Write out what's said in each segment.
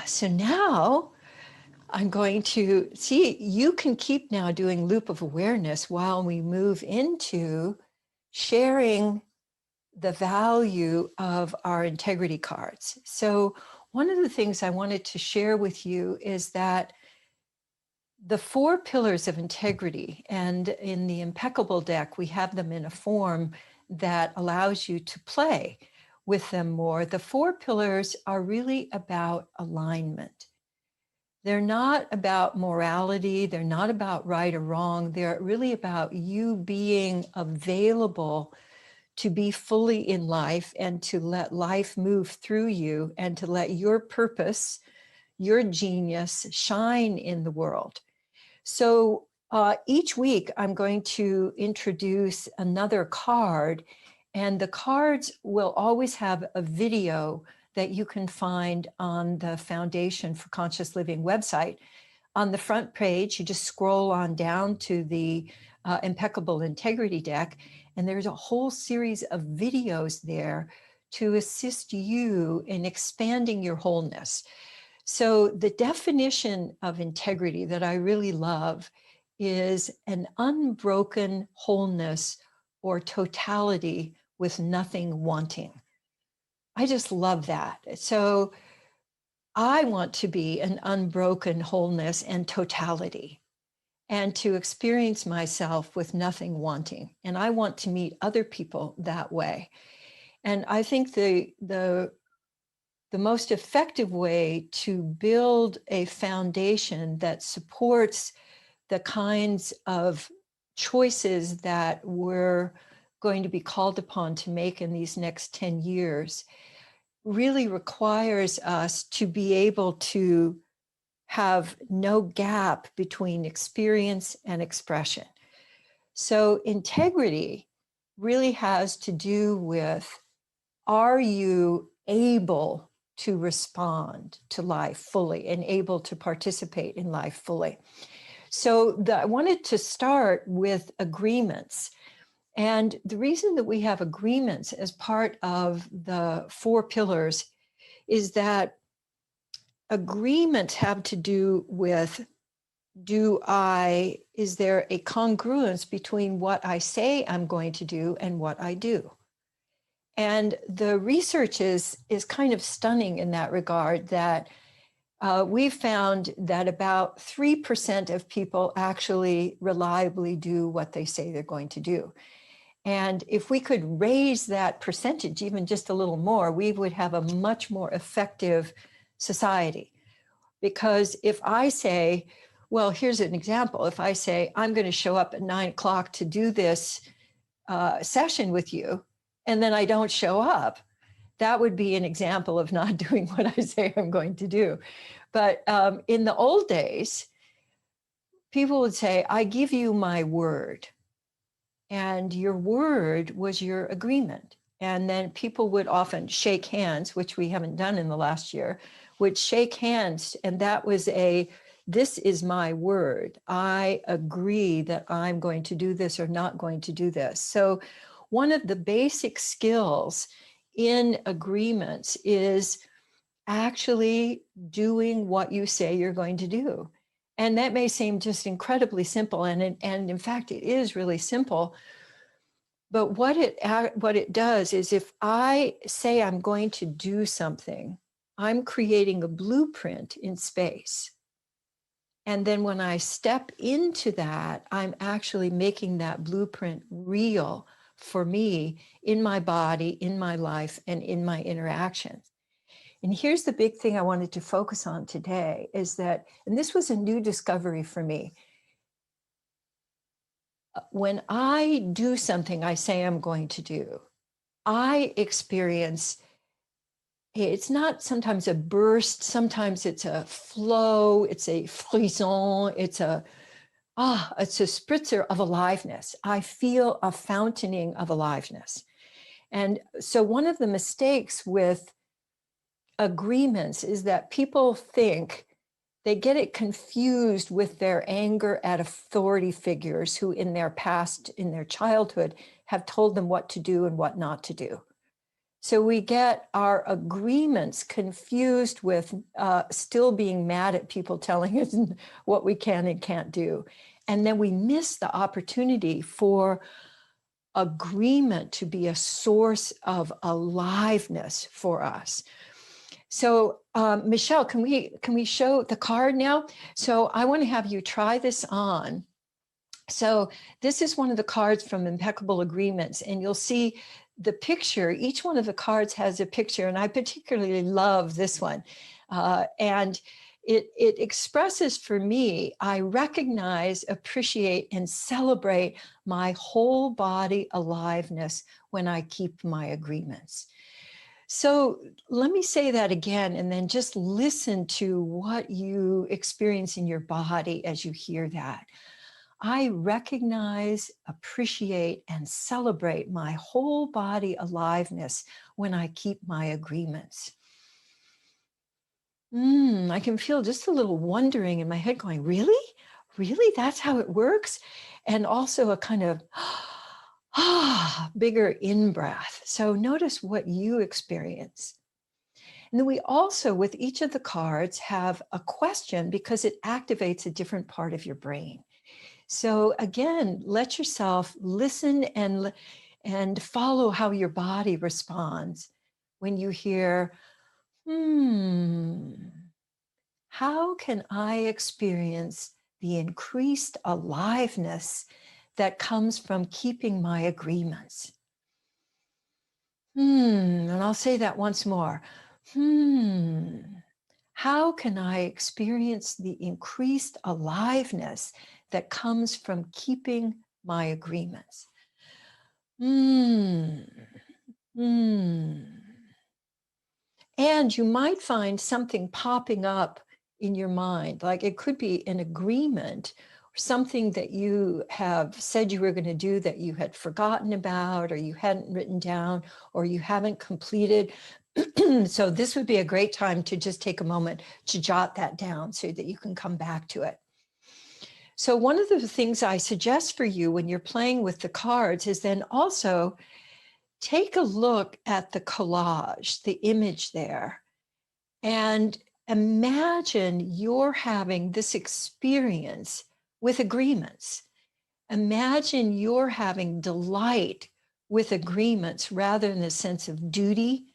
So now I'm going to see, you can keep now doing loop of awareness while we move into sharing the value of our integrity cards. So, one of the things I wanted to share with you is that the four pillars of integrity, and in the Impeccable deck, we have them in a form that allows you to play with them more. The four pillars are really about alignment. They're not about morality. They're not about right or wrong. They're really about you being available to be fully in life and to let life move through you and to let your purpose, your genius shine in the world. So each week, I'm going to introduce another card, and the cards will always have a video that you can find on the Foundation for Conscious Living website. On the front page, you just scroll on down to the Impeccable Integrity deck, and there's a whole series of videos there to assist you in expanding your wholeness. So, the definition of integrity that I really love is an unbroken wholeness or totality with nothing wanting. I just love that. So, I want to be an unbroken wholeness and totality and to experience myself with nothing wanting. And I want to meet other people that way. And I think the most effective way to build a foundation that supports the kinds of choices that we're going to be called upon to make in these next 10 years really requires us to be able to have no gap between experience and expression. So, integrity really has to do with, are you able to respond to life fully and able to participate in life fully? So I wanted to start with agreements. And the reason that we have agreements as part of the four pillars is that agreements have to do with, is there a congruence between what I say I'm going to do and what I do? And the research is kind of stunning in that regard, that we've found that about 3% of people actually reliably do what they say they're going to do. And if we could raise that percentage even just a little more, we would have a much more effective society. Because if I say, well, here's an example. If I say, I'm going to show up at 9 o'clock to do this session with you, and then I don't show up, that would be an example of not doing what I say I'm going to do. But in the old days, people would say, I give you my word. And your word was your agreement. And then people would often shake hands, which we haven't done in the last year, would shake hands. And that was this is my word. I agree that I'm going to do this or not going to do this. So one of the basic skills in agreements is actually doing what you say you're going to do. And that may seem just incredibly simple. And in fact, it is really simple. But what it does is, if I say I'm going to do something, I'm creating a blueprint in space. And then when I step into that, I'm actually making that blueprint real for me in my body, in my life, and in my interactions. And here's the big thing I wanted to focus on today is that, and this was a new discovery for me. When I do something I say I'm going to do, I experience, it's not sometimes a burst, sometimes it's a flow, it's a frisson, it's a spritzer of aliveness. I feel a fountaining of aliveness. And so one of the mistakes with agreements is that people think, they get it confused with their anger at authority figures who in their past, in their childhood, have told them what to do and what not to do. So we get our agreements confused with still being mad at people telling us what we can and can't do. And then we miss the opportunity for agreement to be a source of aliveness for us. So Michelle, can we show the card now? So I want to have you try this on. So this is one of the cards from Impeccable Agreements, and you'll see the picture. Each one of the cards has a picture, and I particularly love this one. And it expresses for me, I recognize, appreciate, and celebrate my whole body aliveness when I keep my agreements. So let me say that again, and then just listen to what you experience in your body as you hear that. I recognize, appreciate, and celebrate my whole body aliveness when I keep my agreements. I can feel just a little wondering in my head going, really? Really? That's how it works? And also a kind of bigger in breath. So notice what you experience. And then we also, with each of the cards, have a question because it activates a different part of your brain. So again, let yourself listen and follow how your body responds when you hear, how can I experience the increased aliveness that comes from keeping my agreements? And I'll say that once more. How can I experience the increased aliveness that comes from keeping my agreements? Mm, mm. And you might find something popping up in your mind, like it could be an agreement or something that you have said you were going to do that you had forgotten about, or you hadn't written down, or you haven't completed. So this would be a great time to just take a moment to jot that down so that you can come back to it. So one of the things I suggest for you when you're playing with the cards is then also take a look at the collage, the image there, and imagine you're having this experience with agreements. Imagine you're having delight with agreements rather than a sense of duty,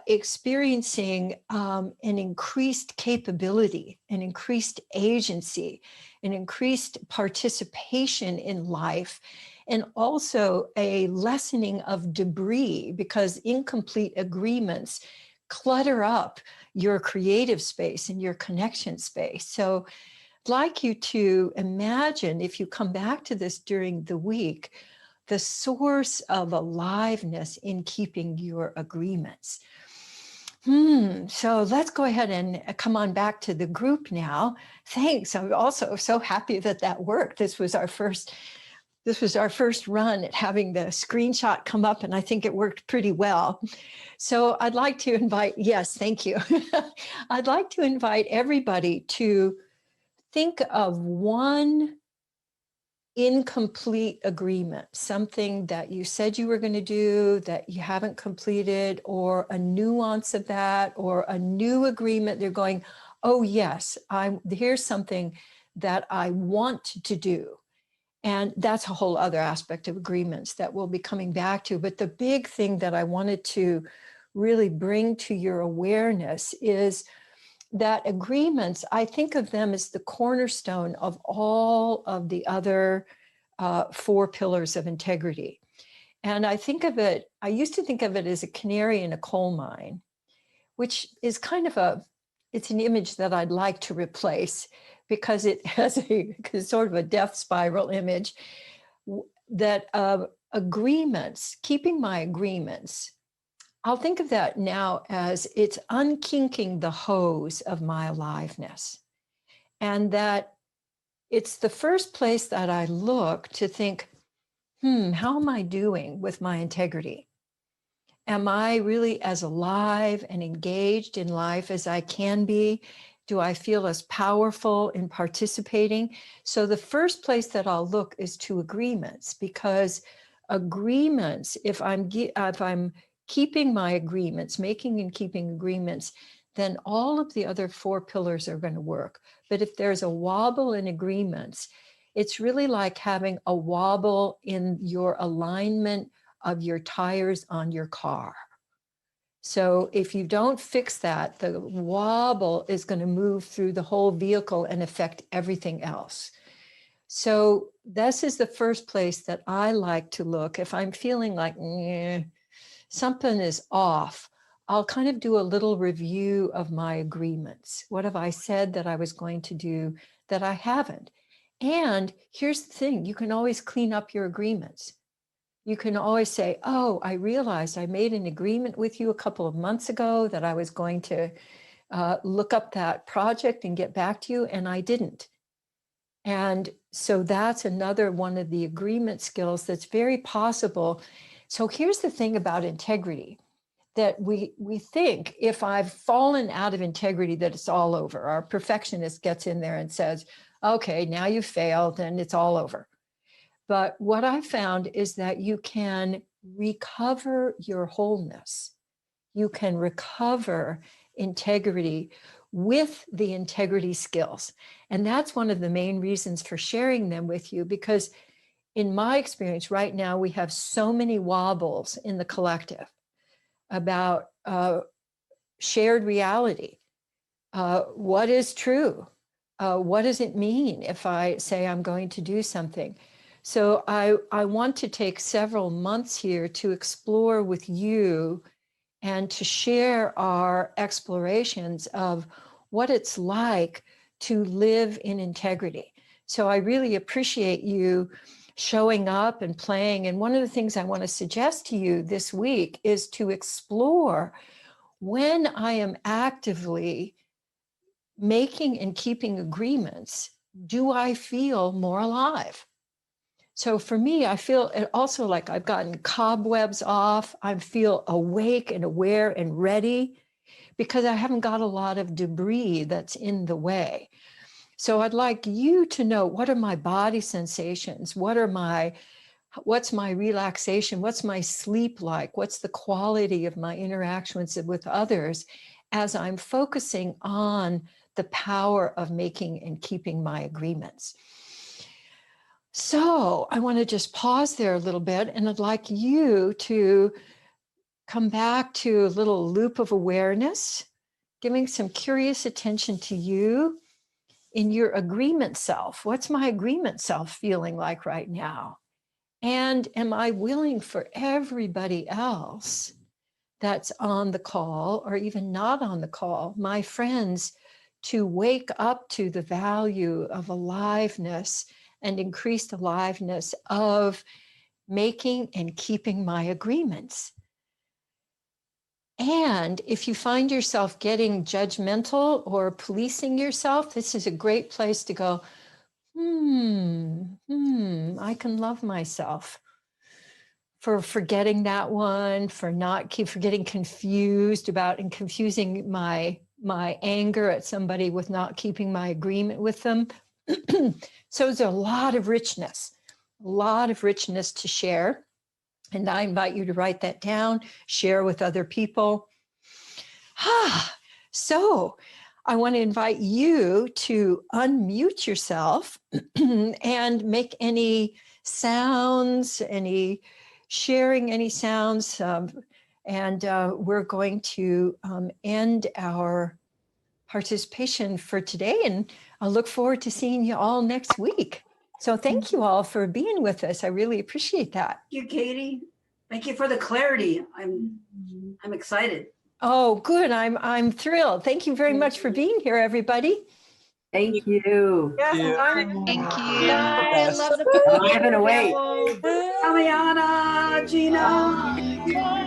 experiencing an increased capability, an increased agency, an increased participation in life, and also a lessening of debris because incomplete agreements clutter up your creative space and your connection space. So I'd like you to imagine, if you come back to this during the week, the source of aliveness in keeping your agreements. So let's go ahead and come on back to the group now. Thanks. I'm also so happy that that worked. This was our first run at having the screenshot come up, and I think it worked pretty well. So I'd like to invite, yes, thank you. I'd like to invite everybody to think of one incomplete agreement, something that you said you were going to do that you haven't completed, or a nuance of that, or a new agreement. They're going, oh yes, here's something that I want to do. And that's a whole other aspect of agreements that we'll be coming back to. But the big thing that I wanted to really bring to your awareness is that agreements, I think of them as the cornerstone of all of the other 4 pillars of integrity. And I used to think of it as a canary in a coal mine, which is it's an image that I'd like to replace because it has sort of a death spiral image that agreements, keeping my agreements, I'll think of that now as it's unkinking the hose of my aliveness. And that it's the first place that I look to think, how am I doing with my integrity? Am I really as alive and engaged in life as I can be? Do I feel as powerful in participating? So the first place that I'll look is to agreements, because agreements, if I'm keeping my agreements, making and keeping agreements, then all of the other 4 pillars are going to work. But if there's a wobble in agreements, it's really like having a wobble in your alignment of your tires on your car. So if you don't fix that, the wobble is going to move through the whole vehicle and affect everything else. So this is the first place that I like to look. If I'm feeling like something is off, I'll kind of do a little review of my agreements. What have I said that I was going to do that I haven't? And here's the thing, you can always clean up your agreements. You can always say, oh, I realized I made an agreement with you a couple of months ago that I was going to look up that project and get back to you, and I didn't. And so that's another one of the agreement skills that's very possible. So here's the thing about integrity, that we think if I've fallen out of integrity, that it's all over. Our perfectionist gets in there and says, okay, now you failed and it's all over. But what I found is that you can recover your wholeness. You can recover integrity with the integrity skills. And that's one of the main reasons for sharing them with you, because in my experience right now, we have so many wobbles in the collective about shared reality. What is true? What does it mean if I say I'm going to do something? So I want to take several months here to explore with you and to share our explorations of what it's like to live in integrity. So I really appreciate you showing up and playing. And one of the things I want to suggest to you this week is to explore when I am actively making and keeping agreements, do I feel more alive? So for me, I feel also like I've gotten cobwebs off. I feel awake and aware and ready because I haven't got a lot of debris that's in the way. So I'd like you to know, what are my body sensations? What's my relaxation? What's my sleep like? What's the quality of my interactions with others as I'm focusing on the power of making and keeping my agreements? So I want to just pause there a little bit, and I'd like you to come back to a little loop of awareness, giving some curious attention to you in your agreement self. What's my agreement self feeling like right now? And am I willing for everybody else that's on the call or even not on the call, my friends, to wake up to the value of aliveness and increased aliveness of making and keeping my agreements? And if you find yourself getting judgmental or policing yourself, this is a great place to go, I can love myself for forgetting that one, for getting confused about and confusing my anger at somebody with not keeping my agreement with them. So there's a lot of richness to share. And I invite you to write that down, share with other people. So I want to invite you to unmute yourself and make any sounds, sharing any sounds. And we're going to end our participation for today. And I look forward to seeing you all next week. So thank you all for being with us. I really appreciate that. Thank you, Katie. Thank you for the clarity. I'm excited. Oh, good. I'm thrilled. Thank you very much for being here, everybody. Thank you. Yes, Thank you. I love the Alive and awake. Aliana, Gina.